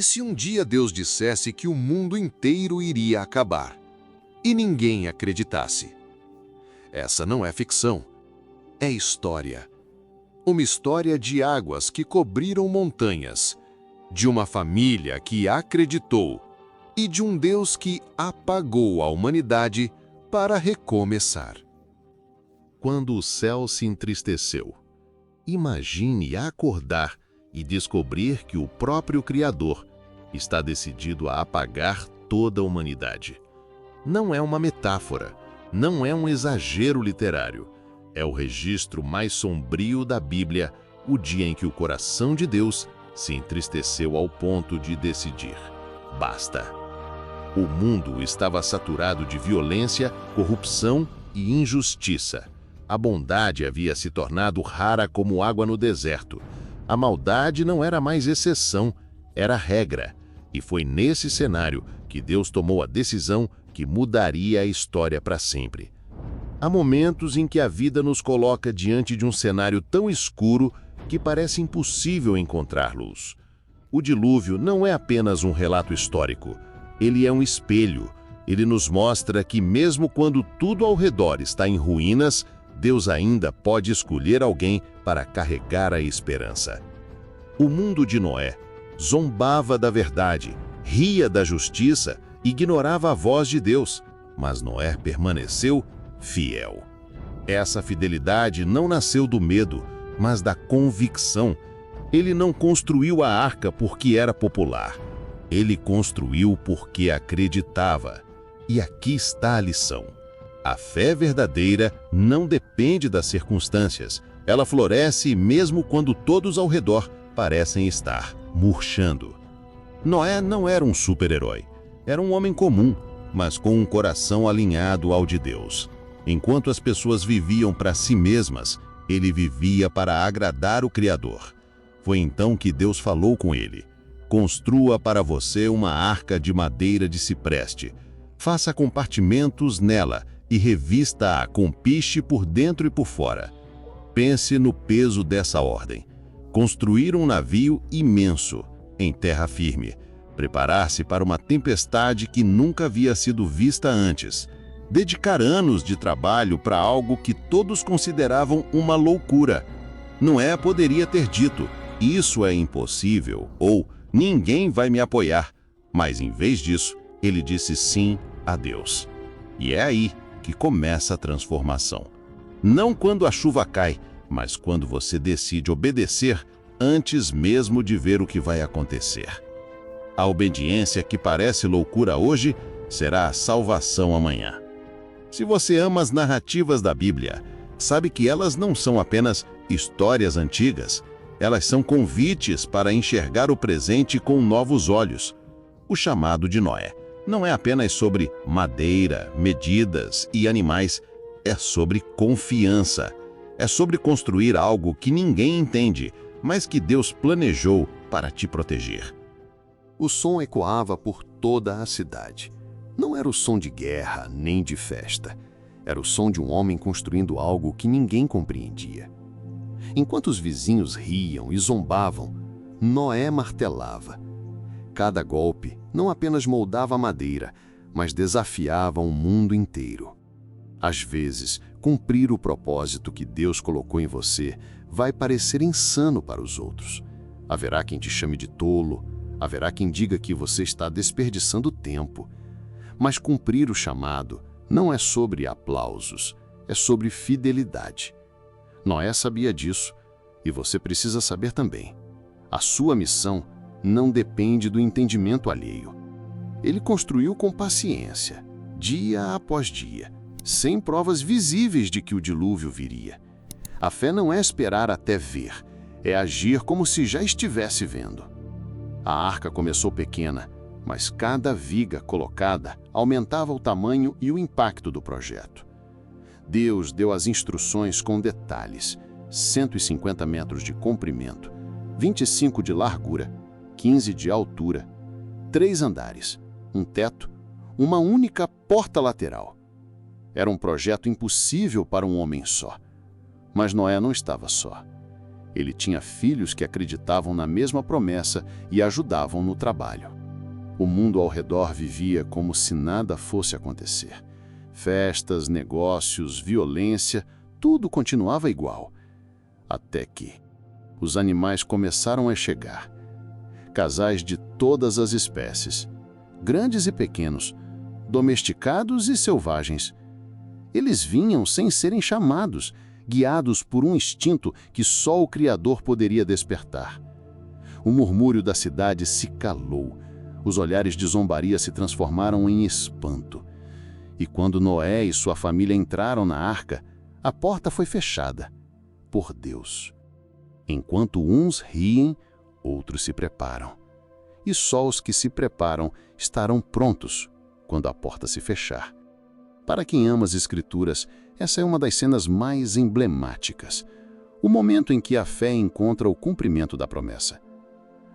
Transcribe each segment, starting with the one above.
E se um dia Deus dissesse que o mundo inteiro iria acabar e ninguém acreditasse? Essa não é ficção, é história. Uma história de águas que cobriram montanhas, de uma família que acreditou e de um Deus que apagou a humanidade para recomeçar. Quando o céu se entristeceu, imagine acordar e descobrir que o próprio Criador está decidido a apagar toda a humanidade. Não é uma metáfora, não é um exagero literário. É o registro mais sombrio da Bíblia, o dia em que o coração de Deus se entristeceu ao ponto de decidir: basta. O mundo estava saturado de violência, corrupção e injustiça. A bondade havia se tornado rara como água no deserto. A maldade não era mais exceção, era regra. E foi nesse cenário que Deus tomou a decisão que mudaria a história para sempre. Há momentos em que a vida nos coloca diante de um cenário tão escuro que parece impossível encontrar luz. O dilúvio não é apenas um relato histórico, ele é um espelho. Ele nos mostra que mesmo quando tudo ao redor está em ruínas, Deus ainda pode escolher alguém para carregar a esperança. O mundo de Noé zombava da verdade, ria da justiça, ignorava a voz de Deus, mas Noé permaneceu fiel. Essa fidelidade não nasceu do medo, mas da convicção. Ele não construiu a arca porque era popular. Ele construiu porque acreditava. E aqui está a lição. A fé verdadeira não depende das circunstâncias. Ela floresce mesmo quando todos ao redor parecem estar murchando. Noé não era um super-herói. Era um homem comum, mas com um coração alinhado ao de Deus. Enquanto as pessoas viviam para si mesmas, ele vivia para agradar o Criador. Foi então que Deus falou com ele: construa para você uma arca de madeira de cipreste. Faça compartimentos nela e revista-a com piche por dentro e por fora. Pense no peso dessa ordem. Construir um navio imenso, em terra firme. Preparar-se para uma tempestade que nunca havia sido vista antes. Dedicar anos de trabalho para algo que todos consideravam uma loucura. Noé poderia ter dito: isso é impossível, ou ninguém vai me apoiar. Mas em vez disso, ele disse sim a Deus. E é aí que começa a transformação. Não quando a chuva cai, mas quando você decide obedecer antes mesmo de ver o que vai acontecer. A obediência que parece loucura hoje será a salvação amanhã. Se você ama as narrativas da Bíblia, sabe que elas não são apenas histórias antigas, elas são convites para enxergar o presente com novos olhos. O chamado de Noé não é apenas sobre madeira, medidas e animais, é sobre confiança. É sobre construir algo que ninguém entende, mas que Deus planejou para te proteger. O som ecoava por toda a cidade. Não era o som de guerra nem de festa. Era o som de um homem construindo algo que ninguém compreendia. Enquanto os vizinhos riam e zombavam, Noé martelava. Cada golpe não apenas moldava a madeira, mas desafiava o mundo inteiro. Às vezes, cumprir o propósito que Deus colocou em você vai parecer insano para os outros. Haverá quem te chame de tolo, haverá quem diga que você está desperdiçando tempo. Mas cumprir o chamado não é sobre aplausos, é sobre fidelidade. Noé sabia disso, e você precisa saber também. A sua missão não depende do entendimento alheio. Ele construiu com paciência, dia após dia, sem provas visíveis de que o dilúvio viria. A fé não é esperar até ver, é agir como se já estivesse vendo. A arca começou pequena, mas cada viga colocada aumentava o tamanho e o impacto do projeto. Deus deu as instruções com detalhes: 150 metros de comprimento, 25 de largura, 15 de altura, 3 andares, um teto, uma única porta lateral. Era um projeto impossível para um homem só. Mas Noé não estava só. Ele tinha filhos que acreditavam na mesma promessa e ajudavam no trabalho. O mundo ao redor vivia como se nada fosse acontecer. Festas, negócios, violência, tudo continuava igual. Até que os animais começaram a chegar. Casais de todas as espécies, grandes e pequenos, domesticados e selvagens. Eles vinham sem serem chamados, guiados por um instinto que só o Criador poderia despertar. O murmúrio da cidade se calou. Os olhares de zombaria se transformaram em espanto. E quando Noé e sua família entraram na arca, a porta foi fechada por Deus. Enquanto uns riem, outros se preparam. E só os que se preparam estarão prontos quando a porta se fechar. Para quem ama as Escrituras, essa é uma das cenas mais emblemáticas. O momento em que a fé encontra o cumprimento da promessa.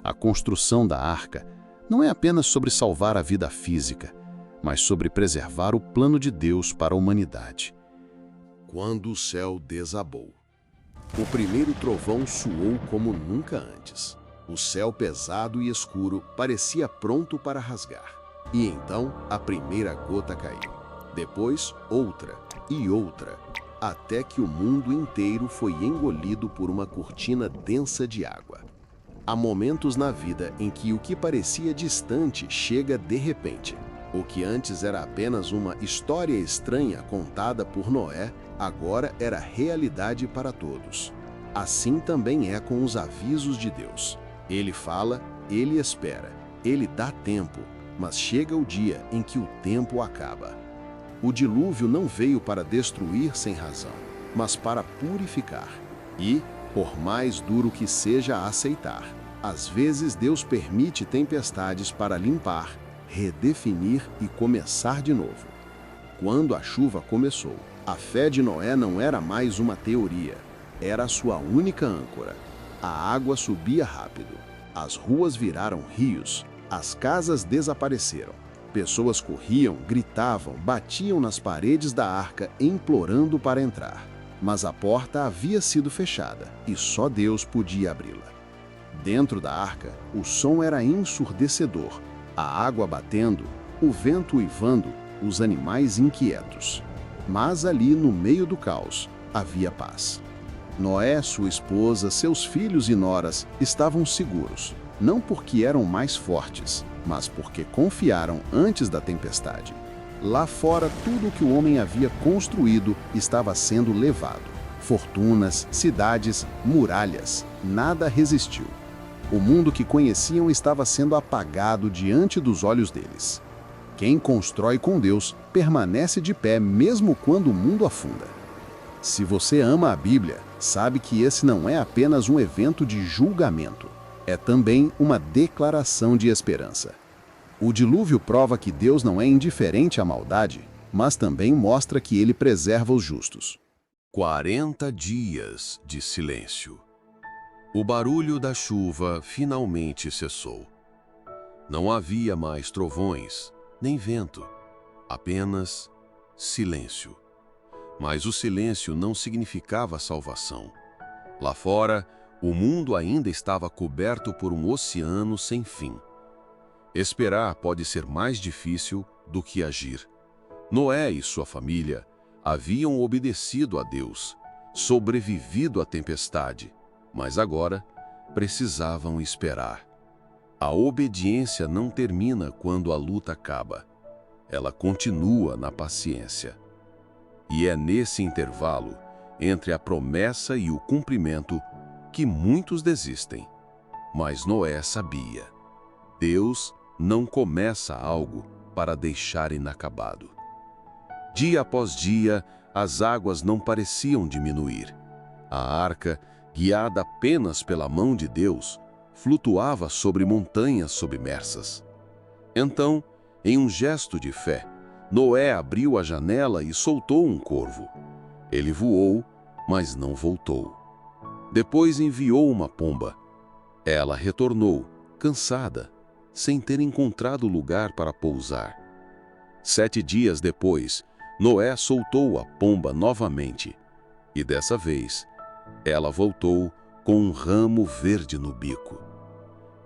A construção da arca não é apenas sobre salvar a vida física, mas sobre preservar o plano de Deus para a humanidade. Quando o céu desabou. O primeiro trovão soou como nunca antes. O céu pesado e escuro parecia pronto para rasgar. E então a primeira gota caiu. Depois outra e outra, até que o mundo inteiro foi engolido por uma cortina densa de água. Há momentos na vida em que o que parecia distante chega de repente. O que antes era apenas uma história estranha contada por Noé, agora era realidade para todos. Assim também é com os avisos de Deus. Ele fala, ele espera, ele dá tempo, mas chega o dia em que o tempo acaba. O dilúvio não veio para destruir sem razão, mas para purificar. E, por mais duro que seja aceitar, às vezes Deus permite tempestades para limpar, redefinir e começar de novo. Quando a chuva começou, a fé de Noé não era mais uma teoria, era a sua única âncora. A água subia rápido, as ruas viraram rios, as casas desapareceram. Pessoas corriam, gritavam, batiam nas paredes da arca, implorando para entrar. Mas a porta havia sido fechada e só Deus podia abri-la. Dentro da arca, o som era ensurdecedor, a água batendo, o vento uivando, os animais inquietos. Mas ali, no meio do caos, havia paz. Noé, sua esposa, seus filhos e noras estavam seguros, não porque eram mais fortes, mas porque confiaram antes da tempestade. Lá fora, tudo o que o homem havia construído estava sendo levado. Fortunas, cidades, muralhas, nada resistiu. O mundo que conheciam estava sendo apagado diante dos olhos deles. Quem constrói com Deus permanece de pé mesmo quando o mundo afunda. Se você ama a Bíblia, sabe que esse não é apenas um evento de julgamento. É também uma declaração de esperança. O dilúvio prova que Deus não é indiferente à maldade, mas também mostra que ele preserva os justos. 40 dias de silêncio. O barulho da chuva finalmente cessou. Não havia mais trovões, nem vento, apenas silêncio. Mas o silêncio não significava salvação. Lá fora, o mundo ainda estava coberto por um oceano sem fim. Esperar pode ser mais difícil do que agir. Noé e sua família haviam obedecido a Deus, sobrevivido à tempestade, mas agora precisavam esperar. A obediência não termina quando a luta acaba. Ela continua na paciência. E é nesse intervalo, entre a promessa e o cumprimento, que muitos desistem. Mas Noé sabia. Deus não começa algo para deixar inacabado. Dia após dia, as águas não pareciam diminuir. A arca, guiada apenas pela mão de Deus, flutuava sobre montanhas submersas. Então, em um gesto de fé, Noé abriu a janela e soltou um corvo. Ele voou, mas não voltou. Depois enviou uma pomba. Ela retornou, cansada, sem ter encontrado lugar para pousar. 7 dias depois, Noé soltou a pomba novamente. E dessa vez, ela voltou com um ramo verde no bico.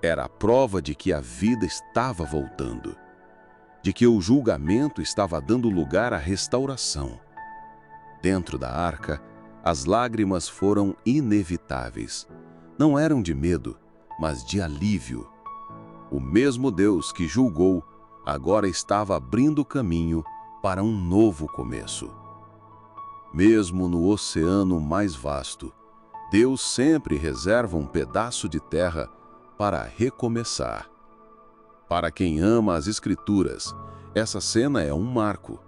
Era a prova de que a vida estava voltando, de que o julgamento estava dando lugar à restauração. Dentro da arca, as lágrimas foram inevitáveis. Não eram de medo, mas de alívio. O mesmo Deus que julgou agora estava abrindo caminho para um novo começo. Mesmo no oceano mais vasto, Deus sempre reserva um pedaço de terra para recomeçar. Para quem ama as Escrituras, essa cena é um marco.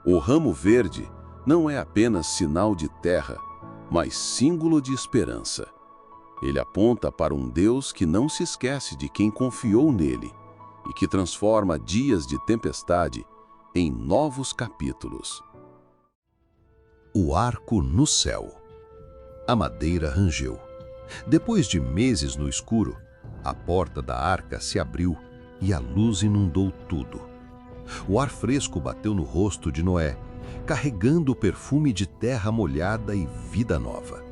O ramo verde não é apenas sinal de terra, mas símbolo de esperança. Ele aponta para um Deus que não se esquece de quem confiou nele e que transforma dias de tempestade em novos capítulos. O arco no céu. A madeira rangeu. Depois de meses no escuro, a porta da arca se abriu e a luz inundou tudo. O ar fresco bateu no rosto de Noé, carregando o perfume de terra molhada e vida nova.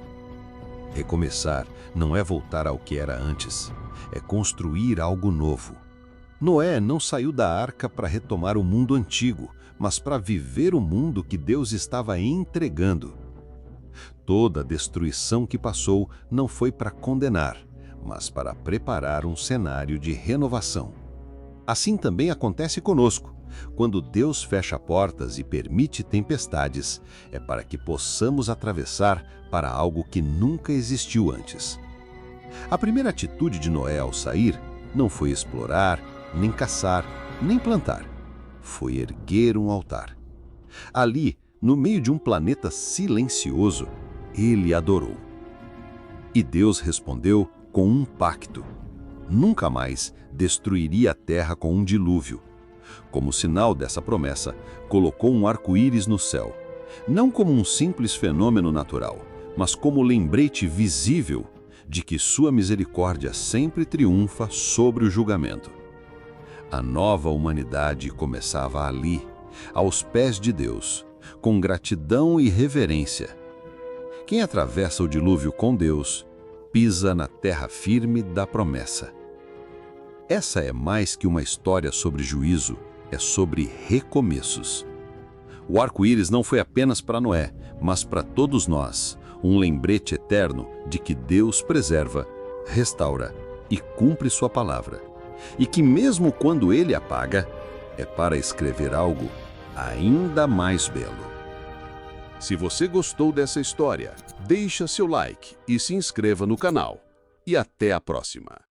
Recomeçar não é voltar ao que era antes, é construir algo novo. Noé não saiu da arca para retomar o mundo antigo, mas para viver o mundo que Deus estava entregando. Toda a destruição que passou não foi para condenar, mas para preparar um cenário de renovação. Assim também acontece conosco. Quando Deus fecha portas e permite tempestades, é para que possamos atravessar para algo que nunca existiu antes. A primeira atitude de Noé ao sair não foi explorar, nem caçar, nem plantar. Foi erguer um altar. Ali, no meio de um planeta silencioso, ele adorou. E Deus respondeu com um pacto. Nunca mais destruiria a terra com um dilúvio. Como sinal dessa promessa, colocou um arco-íris no céu, não como um simples fenômeno natural, mas como lembrete visível de que sua misericórdia sempre triunfa sobre o julgamento. A nova humanidade começava ali, aos pés de Deus, com gratidão e reverência. Quem atravessa o dilúvio com Deus, pisa na terra firme da promessa. Essa é mais que uma história sobre juízo, é sobre recomeços. O arco-íris não foi apenas para Noé, mas para todos nós, um lembrete eterno de que Deus preserva, restaura e cumpre sua palavra. E que mesmo quando ele apaga, é para escrever algo ainda mais belo. Se você gostou dessa história, deixa seu like e se inscreva no canal. E até a próxima!